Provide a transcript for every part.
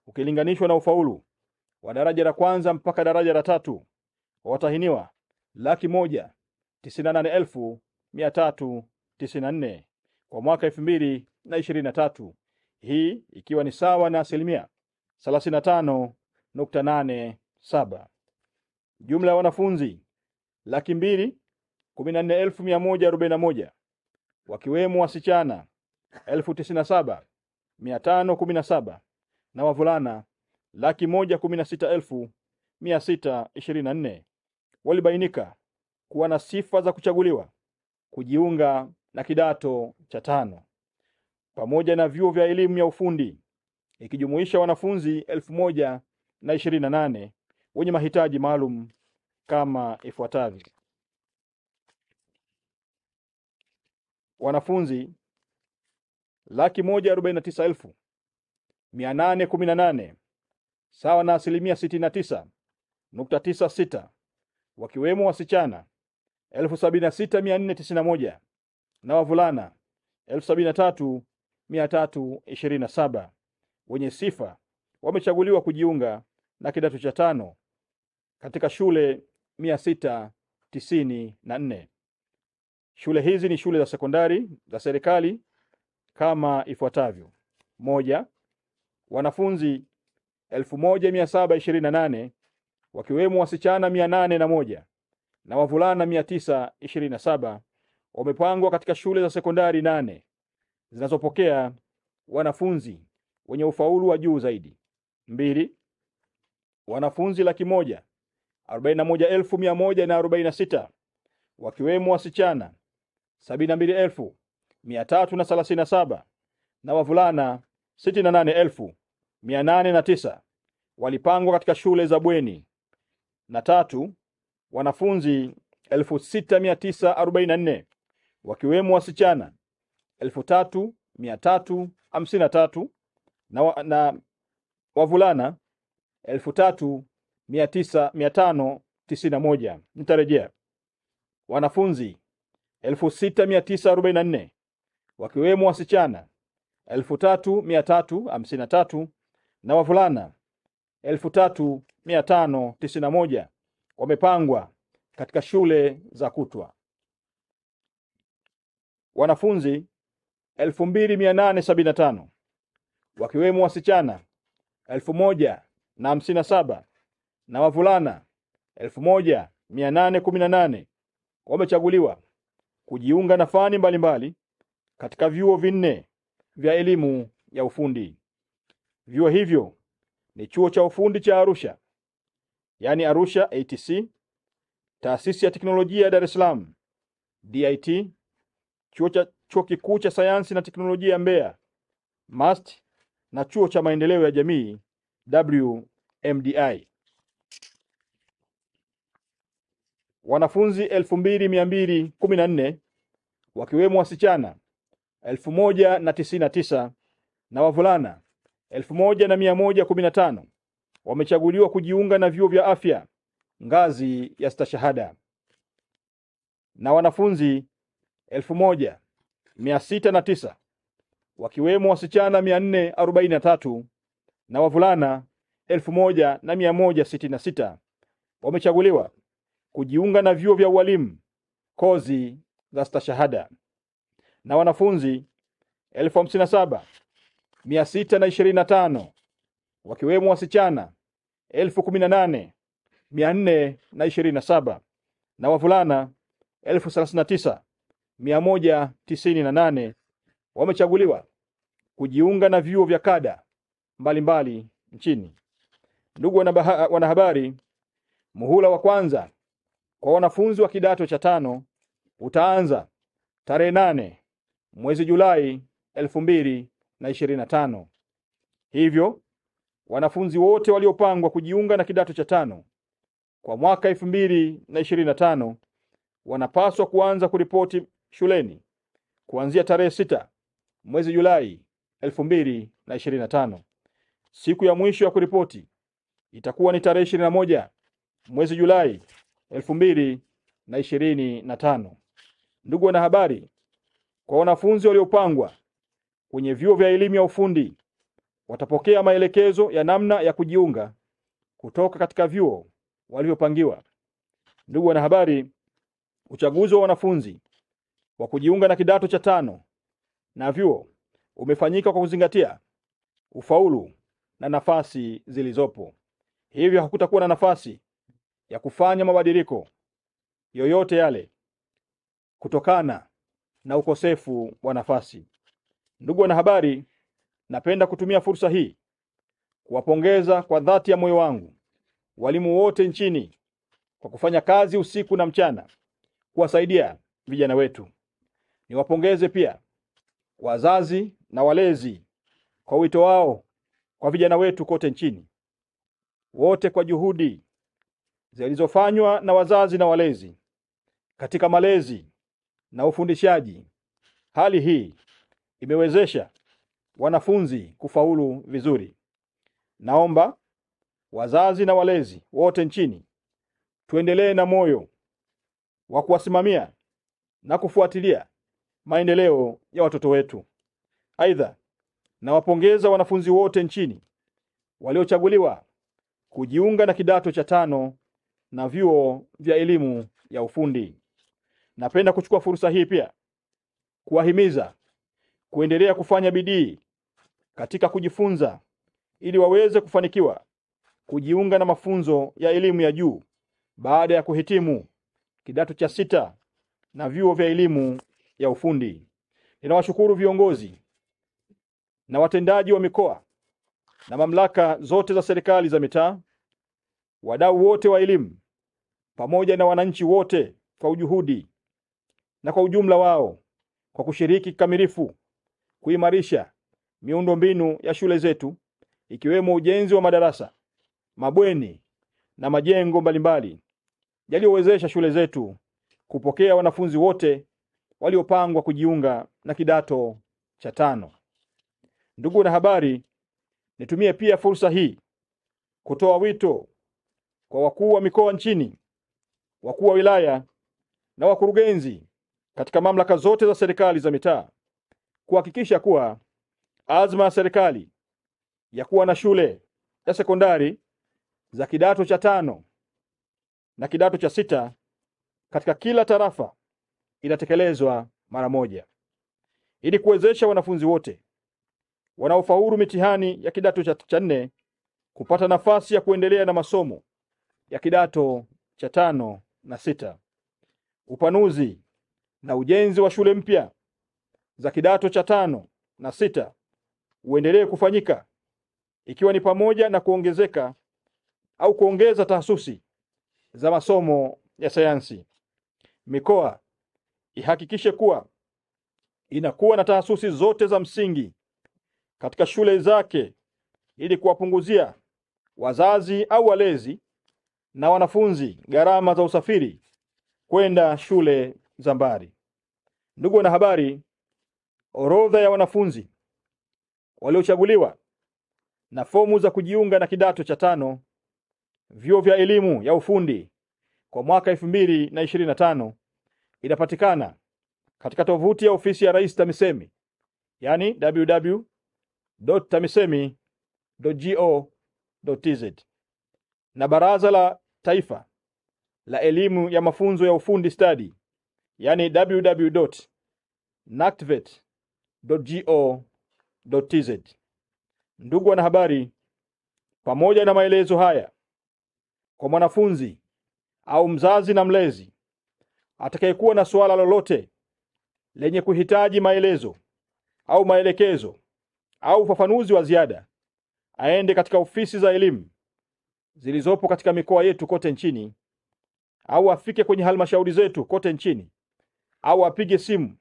ukilinganishwa na ufaulu wa daraja la kwanza mpaka daraja la 3 kwa watahiniwa 198,394 kwa mwaka 2023, hii ikiwa ni sawa na 35.87. Jumla ya wanafunzi 214,141 wakiwemo wasichana 97,517 na wavulana 116,624 walibainika kuwa na sifa za kuchaguliwa kujiunga na kidato cha 5 pamoja na vyuo vya elimu ya ufundi, ikijumuisha wanafunzi 1,028 wenye mahitaji maalum kama ifuatavyo. Wanafunzi 149,818 sawa na 69.96, wakiwemo wasichana 76,491 na wavulana 73,327 wenye sifa wamechaguliwa kujiunga na kidato cha 5 katika shule 694. Shule hizi ni shule za sekondari za serikali kama ifuatavyo. 1. Wanafunzi 1,728 wakiwemo wasichana 801 na wavulana 927 wamepangwa katika shule za sekondari 8 zinazopokea wanafunzi wenye ufaulu wa juu zaidi. 2. Wanafunzi 141,146 wakiwemo wasichana 72,337 na wavulana 68,809 walipangwa katika shule za bweni. Na 3. Wanafunzi 6,944 wakiwemo wasichana 3,353 na wavulana 3,591. Nitarejea. Wanafunzi 6,944 wakiwemo wasichana 3,353 na wavulana 3,591 wamepangwa katika shule za kutwa. Wanafunzi 2,875 wakiwemo wasichana 1,057 na wavulana 1,818 wamechaguliwa kujiunga na fani mbalimbali katika vyuo 4 vya elimu ya ufundi. Vyuo hivyo ni Chuo cha Ufundi cha Arusha, yani Arusha ATC, Taasisi ya Teknolojia ya Dar es Salaam DIT, Chuo Kikuu cha Sayansi na Teknolojia ya Mbeya MAST, na Chuo cha Maendeleo ya Jamii WMDI. Wanafunzi 2,214 wakiwemo wasichana 1,099 na wavulana 1,115 wamechaguliwa kujiunga na vyuo vya afya ngazi ya stashahada. Na wanafunzi 1,609 wakiwemo wasichana 443 na wavulana 1,166 wamechaguliwa kujiunga na vyuo vya ualimu kozi za stashahada. Na wanafunzi 57,625 wakiwemo wasichana 18,427 na wavulana 39,198 wamechaguliwa kujiunga na vyuo vya kada mbalimbali nchini. Ndugu wanahabari, muhula wa kwanza kwa wanafunzi wa kidato cha 5 utaanza tarehe 8 mwezi Julai 2025. Hivyo wanafunzi wote waliopangwa kujiunga na kidato cha 5 kwa mwaka 2025 wanapaswa kuanza kuripoti shuleni kuanzia tarehe 6 mwezi Julai 2025. Siku ya mwisho ya kuripoti itakuwa ni tarehe 21 mwezi Julai 2025. Ndugu wanahabari, kwa wanafunzi waliopangwa kwenye vyuo vya elimu ya ufundi watapokea maelekezo ya namna ya kujiunga kutoka katika vyuo walivyopangiwa. Ndugu wanahabari, uchaguzi wa wanafunzi wa kujiunga na kidato cha 5 na vyuo umefanyika kwa kuzingatia ufaulu na nafasi zilizopo. Hivyo hakutakuwa na nafasi ya kufanya mabadiliko yoyote yale kutokana na ukosefu wa nafasi. Ndugu wanahabari, napenda kutumia fursa hii kuwapongeza kwa dhati ya moyo wangu walimu wote nchini kwa kufanya kazi usiku na mchana kuwasaidia vijana wetu. Niwapongeze pia wazazi na walezi kwa wito wao kwa vijana wetu kote nchini. Wote kwa juhudi zilizofanywa na wazazi na walezi katika malezi na ufundishaji, hali hii imewezesha wanafunzi kufaulu vizuri. Naomba wazazi na walezi wote nchini tuendelee na moyo wa kuwasimamia na kufuatilia maendeleo ya watoto wetu. Aidha, nawapongeza wanafunzi wote nchini waliochaguliwa kujiunga na kidato cha 5 na vyuo vya elimu ya ufundi. Napenda kuchukua fursa hii pia kuwahimiza kuendelea kufanya bidii katika kujifunza ili waweze kufanikiwa kujiunga na mafunzo ya elimu ya juu baada ya kuhitimu kidato cha 6 na vyuo vya elimu ya ufundi. Ninawashukuru viongozi na watendaji wa mikoa na mamlaka zote za serikali za mitaa, wadau wote wa elimu, pamoja na wananchi wote kwa juhudi na kwa ujumla wao kwa kushiriki kikamilifu kuimarisha miundombinu ya shule zetu, ikiwemo ujenzi wa madarasa, mabweni na majengo mbalimbali yaliyowezesha shule zetu kupokea wanafunzi wote waliopangwa kujiunga na kidato cha 5. Ndugu wanahabari, nitumie pia fursa hii kutoa wito kwa wakuu wa mikoa nchini, wakuu wa wilaya na wakurugenzi katika mamlaka zote za serikali za mitaa kuhakikisha kuwa azma ya serikali ya kuwa na shule ya sekondari za kidato cha 5 na kidato cha 6 katika kila tarafa inatekelezwa mara moja, ili kuwezesha wanafunzi wote wanaofaulu mitihani ya kidato cha 4 kupata nafasi ya kuendelea na masomo ya kidato cha 5 na 6. Upanuzi na ujenzi wa shule mpya za kidato cha 5 na 6 uendelee kufanyika, ikiwa ni pamoja na kuongeza tahasusi za masomo ya sayansi. Mikoa ihakikishe kuwa inakuwa na tahasusi zote za msingi katika shule zake ili kuwapunguzia wazazi au walezi na wanafunzi gharama za usafiri kwenda shule za mbali. Ndugu wanahabari, orodha ya wanafunzi waliochaguliwa na fomu za kujiunga na kidato cha 5 vyuo vya elimu ya ufundi kwa mwaka 2025 inapatikana katika tovuti ya ofisi ya Rais TAMISEMI, yani www.tamisemi.go.tz, na Baraza la Taifa la Elimu ya Mafunzo ya Ufundi Stadi, yani www.nactvet.go.tz. Ndugu wanahabari, pamoja na maelezo haya, kwa mwanafunzi au mzazi na mlezi atakayekuwa na swala lolote lenye kuhitaji maelezo au maelekezo au ufafanuzi wa ziada, aende katika ofisi za elimu zilizopo katika mikoa yetu kote nchini, au afike kwenye halmashauri zetu kote nchini, au apige simu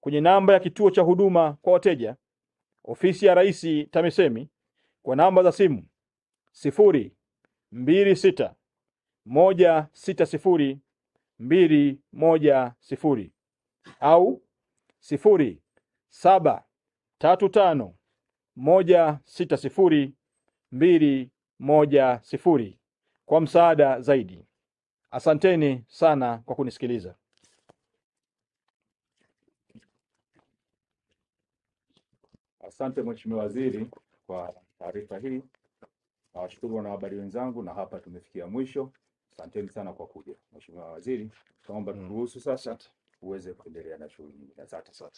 kwenye namba ya kituo cha huduma kwa wateja ofisi ya Rais TAMISEMI kwa namba za simu 026160210 au 0735160210 kwa msaada zaidi. Asanteni sana kwa kunisikiliza. Asante Mheshimiwa Waziri. kwa taarifa hii. Nawashukuru wanahabari wenzangu, na hapa tumefikia mwisho. Asanteni sana kwa kuja. Mheshimiwa Waziri, naomba turuhusu sasa uweze kuendelea na shughuli nyingine. Asante sana.